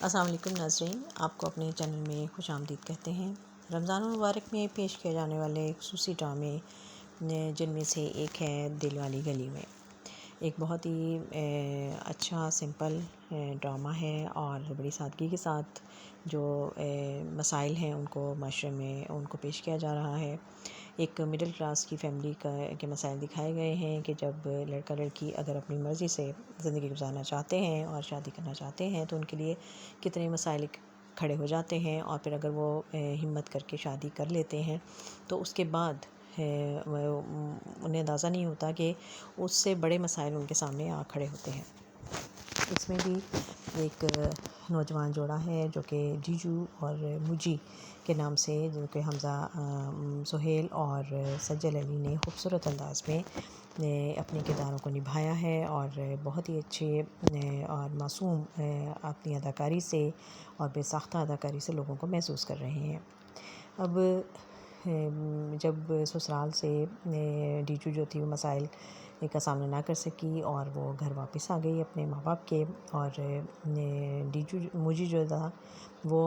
السلام علیکم ناظرین، آپ کو اپنے چینل میں خوش آمدید کہتے ہیں۔ رمضان المبارک میں پیش کیے جانے والے خصوصی ڈرامے جن میں سے ایک ہے دل والی گلی میں۔ ایک بہت ہی اچھا سمپل ڈرامہ ہے اور بڑی سادگی کے ساتھ جو مسائل ہیں ان کو معاشرے میں ان کو پیش کیا جا رہا ہے۔ ایک مڈل کلاس کی فیملی کے مسائل دکھائے گئے ہیں کہ جب لڑکا لڑکی اگر اپنی مرضی سے زندگی گزارنا چاہتے ہیں اور شادی کرنا چاہتے ہیں تو ان کے لیے کتنے مسائل کھڑے ہو جاتے ہیں، اور پھر اگر وہ ہمت کر کے شادی کر لیتے ہیں تو اس کے بعد انہیں اندازہ نہیں ہوتا کہ اس سے بڑے مسائل ان کے سامنے آ کھڑے ہوتے ہیں۔ اس میں بھی ایک نوجوان جوڑا ہے جو کہ جیجو اور مجی کے نام سے، جو کہ حمزہ سہیل اور سجل علی نے خوبصورت انداز میں اپنے کرداروں کو نبھایا ہے اور بہت ہی اچھے اور معصوم اپنی اداکاری سے اور بے ساختہ اداکاری سے لوگوں کو محظوظ کر رہے ہیں۔ اب جب سسرال سے ڈیجو جو تھی وہ مسائل کا سامنا نہ کر سکی اور وہ گھر واپس آ گئی اپنے ماں باپ کے، اور ڈیجو مجی جو تھا وہ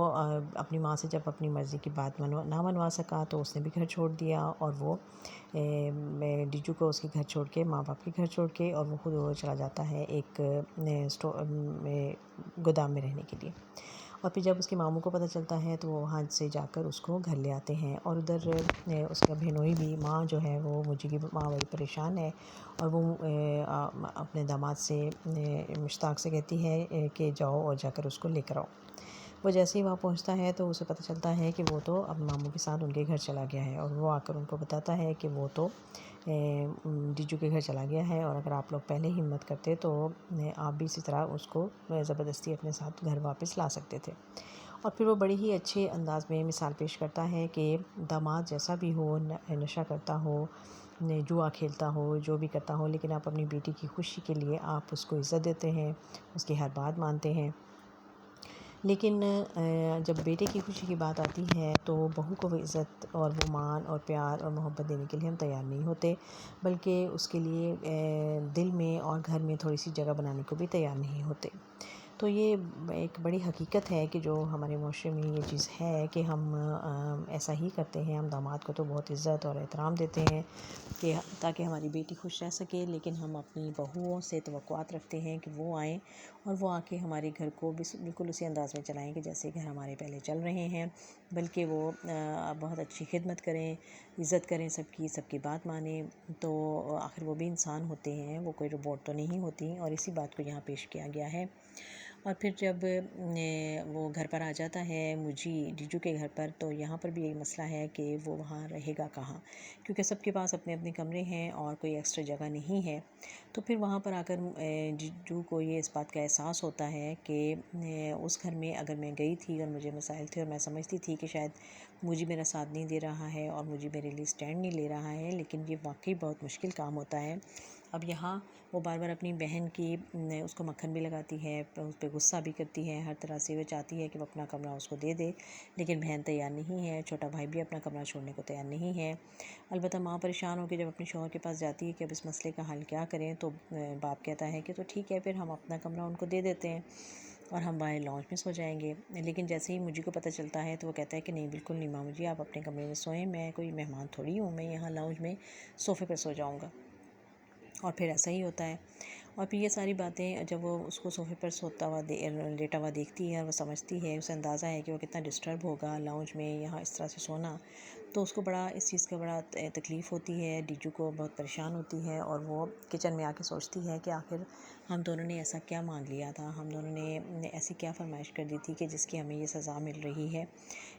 اپنی ماں سے جب اپنی مرضی کی بات نہ منوا سکا تو اس نے بھی گھر چھوڑ دیا، اور وہ ڈیجو کو اس کے گھر چھوڑ کے، ماں باپ کے گھر چھوڑ کے، اور وہ خود چلا جاتا ہے ایک گودام میں رہنے کے لیے۔ اور پھر جب اس کے ماموں کو پتہ چلتا ہے تو وہ وہاں سے جا کر اس کو گھر لے آتے ہیں، اور ادھر اس کا بہنوئی بھی، ماں جو ہے وہ مجھے کی ماں بڑی پریشان ہے، اور وہ اپنے داماد سے مشتاق سے کہتی ہے کہ جاؤ اور جا کر اس کو لے کر آؤ۔ وہ جیسے ہی وہاں پہنچتا ہے تو اسے پتہ چلتا ہے کہ وہ تو اب ماموں کے ساتھ ان کے گھر چلا گیا ہے، اور وہ آ کر ان کو بتاتا ہے کہ وہ تو ڈیجو کے گھر چلا گیا ہے، اور اگر آپ لوگ پہلے ہمت کرتے تو آپ بھی اسی طرح اس کو زبردستی اپنے ساتھ گھر واپس لا سکتے تھے۔ اور پھر وہ بڑی ہی اچھے انداز میں مثال پیش کرتا ہے کہ داماد جیسا بھی ہو، نشہ کرتا ہو، جوا کھیلتا ہو، جو بھی کرتا ہو، لیکن آپ اپنی بیٹی کی خوشی کے لیے آپ اس کو عزت دیتے ہیں، اس کی ہر بات مانتے ہیں۔ لیکن جب بیٹے کی خوشی کی بات آتی ہے تو بہو کو وہ عزت اور وہ مان اور پیار اور محبت دینے کے لیے ہم تیار نہیں ہوتے، بلکہ اس کے لیے دل میں اور گھر میں تھوڑی سی جگہ بنانے کو بھی تیار نہیں ہوتے۔ تو یہ ایک بڑی حقیقت ہے کہ جو ہمارے معاشرے میں یہ چیز ہے کہ ہم ایسا ہی کرتے ہیں، ہم داماد کو تو بہت عزت اور احترام دیتے ہیں کہ تاکہ ہماری بیٹی خوش رہ سکے، لیکن ہم اپنی بہوؤں سے توقعات رکھتے ہیں کہ وہ آئیں اور وہ آ کے ہمارے گھر کو بالکل اسی انداز میں چلائیں کہ جیسے گھر ہمارے پہلے چل رہے ہیں، بلکہ وہ بہت اچھی خدمت کریں، عزت کریں، سب کی بات مانیں۔ تو آخر وہ بھی انسان ہوتے ہیں، وہ کوئی روبوٹ تو نہیں ہوتی، اور اسی بات کو یہاں پیش کیا گیا ہے۔ اور پھر جب وہ گھر پر آ جاتا ہے مجی ڈیجو کے گھر پر، تو یہاں پر بھی یہی مسئلہ ہے کہ وہ وہاں رہے گا کہاں، کیونکہ سب کے پاس اپنے اپنے کمرے ہیں اور کوئی ایکسٹرا جگہ نہیں ہے۔ تو پھر وہاں پر آ کر ڈیجو کو یہ اس بات کا احساس ہوتا ہے کہ اس گھر میں اگر میں گئی تھی اور مجھے مسائل تھے اور میں سمجھتی تھی کہ شاید مجھے میرا ساتھ نہیں دے رہا ہے اور مجھے میرے لیے اسٹینڈ نہیں لے رہا ہے، لیکن یہ واقعی بہت مشکل کام ہوتا ہے۔ اب یہاں وہ بار بار اپنی بہن کی اس کو مکھن بھی لگاتی ہے، اس پہ غصہ بھی کرتی ہے، ہر طرح سے وہ چاہتی ہے کہ وہ اپنا کمرہ اس کو دے دے، لیکن بہن تیار نہیں ہے، چھوٹا بھائی بھی اپنا کمرہ چھوڑنے کو تیار نہیں ہے۔ البتہ ماں پریشان ہو کے جب اپنے شوہر کے پاس جاتی ہے کہ اب اس مسئلے کا حل کیا کریں، تو باپ کہتا ہے کہ تو ٹھیک ہے، پھر ہم اپنا کمرہ ان کو دے دیتے ہیں اور ہم باہر لاؤنج میں سو جائیں گے۔ لیکن جیسے ہی مجھے کو پتہ چلتا ہے تو وہ کہتا ہے کہ نہیں، بالکل نہیں ماں جی، آپ اپنے کمرے میں سوئیں، میں کوئی مہمان تھوڑی ہوں، میں یہاں لاؤنج میں صوفے پر سو جاؤں گا۔ اور پھر ایسا ہی ہوتا ہے، اور پھر یہ ساری باتیں جب وہ اس کو صوفے پر لیٹا ہوا دیکھتی ہے اور وہ سمجھتی ہے، اسے اندازہ ہے کہ وہ کتنا ڈسٹرب ہوگا لاؤنج میں یہاں اس طرح سے سونا، تو اس کو بڑا اس چیز کا بڑا تکلیف ہوتی ہے، ڈیجو کو بہت پریشان ہوتی ہے، اور وہ کچن میں آ کے سوچتی ہے کہ آخر ہم دونوں نے ایسا کیا مانگ لیا تھا، ہم دونوں نے ایسی کیا فرمائش کر دی تھی کہ جس کی ہمیں یہ سزا مل رہی ہے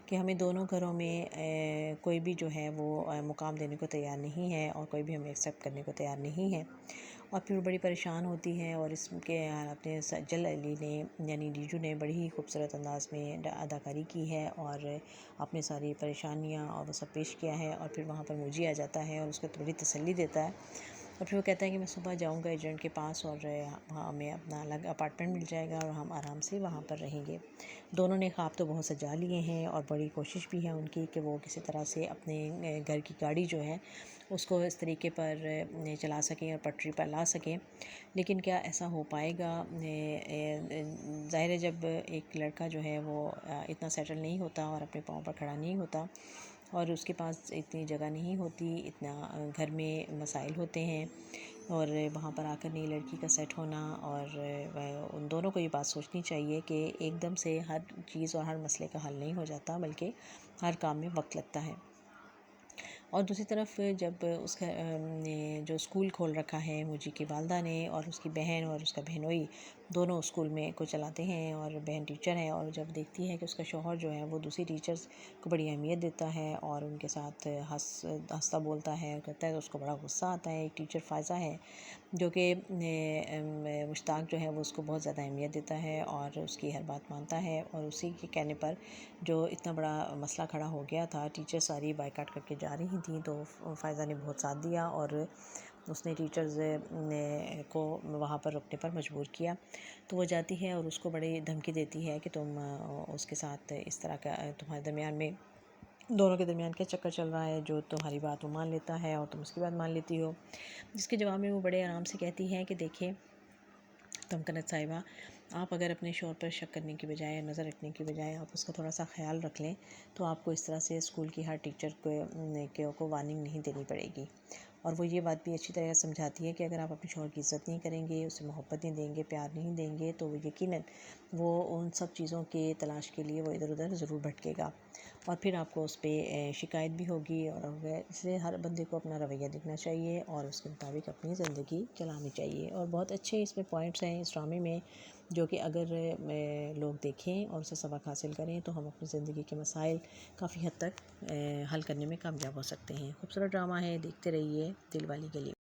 کہ ہمیں دونوں گھروں میں کوئی بھی جو ہے وہ مقام دینے کو تیار نہیں ہے اور کوئی بھی ہمیں ایکسیپٹ کرنے کو تیار نہیں ہے۔ اور پھر وہ بڑی پریشان ہوتی ہے، اور اس کے اپنے سجل علی نے یعنی ڈیجو نے بڑی ہی خوبصورت انداز میں اداکاری کی ہے اور اپنی ساری پریشانیاں اور وہ سب پیش کیا ہے، اور پھر وہاں پر مجھے آ جاتا ہے اور اس کو بڑی تسلی دیتا ہے، اور پھر وہ کہتا ہے کہ میں صبح جاؤں گا ایجنٹ کے پاس اور ہمیں اپنا الگ اپارٹمنٹ مل جائے گا اور ہم آرام سے وہاں پر رہیں گے۔ دونوں نے خواب تو بہت سجا لیے ہیں اور بڑی کوشش بھی ہے ان کی کہ وہ کسی طرح سے اپنے گھر کی گاڑی جو ہے اس کو اس طریقے پر چلا سکیں اور پٹری پر لا سکیں. لیکن کیا ایسا ہو پائے گا؟ ظاہر ہے جب ایک لڑکا جو ہے وہ اتنا سیٹل نہیں ہوتا اور اپنے پاؤں پر کھڑا نہیں ہوتا اور اس کے پاس اتنی جگہ نہیں ہوتی، اتنا گھر میں مسائل ہوتے ہیں، اور وہاں پر آ کر نئی لڑکی کا سیٹ ہونا، اور ان دونوں کو یہ بات سوچنی چاہیے کہ ایک دم سے ہر چیز اور ہر مسئلے کا حل نہیں ہو جاتا، بلکہ ہر کام میں وقت لگتا ہے. اور دوسری طرف جب اس کا جو اسکول کھول رکھا ہے موجی کی والدہ نے، اور اس کی بہن اور اس کا بہنوئی دونوں اسکول میں کو چلاتے ہیں، اور بہن ٹیچر ہے، اور جب دیکھتی ہے کہ اس کا شوہر جو ہے وہ دوسری ٹیچرز کو بڑی اہمیت دیتا ہے اور ان کے ساتھ ہنستا بولتا ہے اور کرتا ہے، تو اس کو بڑا غصہ آتا ہے. ایک ٹیچر فائزہ ہے جو کہ مشتاق جو ہے وہ اس کو بہت زیادہ اہمیت دیتا ہے اور اس کی ہر بات مانتا ہے، اور اسی کے کہنے پر جو اتنا بڑا مسئلہ کھڑا ہو گیا تھا، ٹیچر ساری بائیکاٹ کر کے جا رہی تھیں، تو فائزہ نے بہت ساتھ دیا اور اس نے ٹیچرز کو وہاں پر رکنے پر مجبور کیا. تو وہ جاتی ہے اور اس کو بڑی دھمکی دیتی ہے کہ تم اس کے ساتھ اس طرح کا تمہارے درمیان میں دونوں کے درمیان کیا چکر چل رہا ہے، جو تمہاری بات وہ مان لیتا ہے اور تم اس کی بات مان لیتی ہو. جس کے جواب میں وہ بڑے آرام سے کہتی ہے کہ دیکھیں تمکنت صاحبہ، آپ اگر اپنے شوہر پر شک کرنے کی بجائے، نظر رکھنے کی بجائے آپ اس کا تھوڑا سا خیال رکھ لیں، تو آپ کو اس طرح سے اسکول کی ہر ٹیچر کو وارننگ نہیں دینی پڑے گی. اور وہ یہ بات بھی اچھی طرح سمجھاتی ہے کہ اگر آپ اپنے شوہر کی عزت نہیں کریں گے، اسے محبت نہیں دیں گے، پیار نہیں دیں گے، تو وہ یقیناً وہ ان سب چیزوں کے تلاش کے لیے وہ ادھر ادھر ضرور بھٹکے گا، اور پھر آپ کو اس پہ شکایت بھی ہوگی. اور اس لیے ہر بندے کو اپنا رویہ دیکھنا چاہیے اور اس کے مطابق اپنی زندگی چلانی چاہیے. اور بہت اچھے اس میں پوائنٹس ہیں اس ڈرامے میں، جو کہ اگر لوگ دیکھیں اور اسے سبق حاصل کریں تو ہم اپنی زندگی کے مسائل کافی حد تک حل کرنے میں کامیاب ہو سکتے ہیں. خوبصورت ڈرامہ ہے، دیکھتے رہیے. دل والی گلی.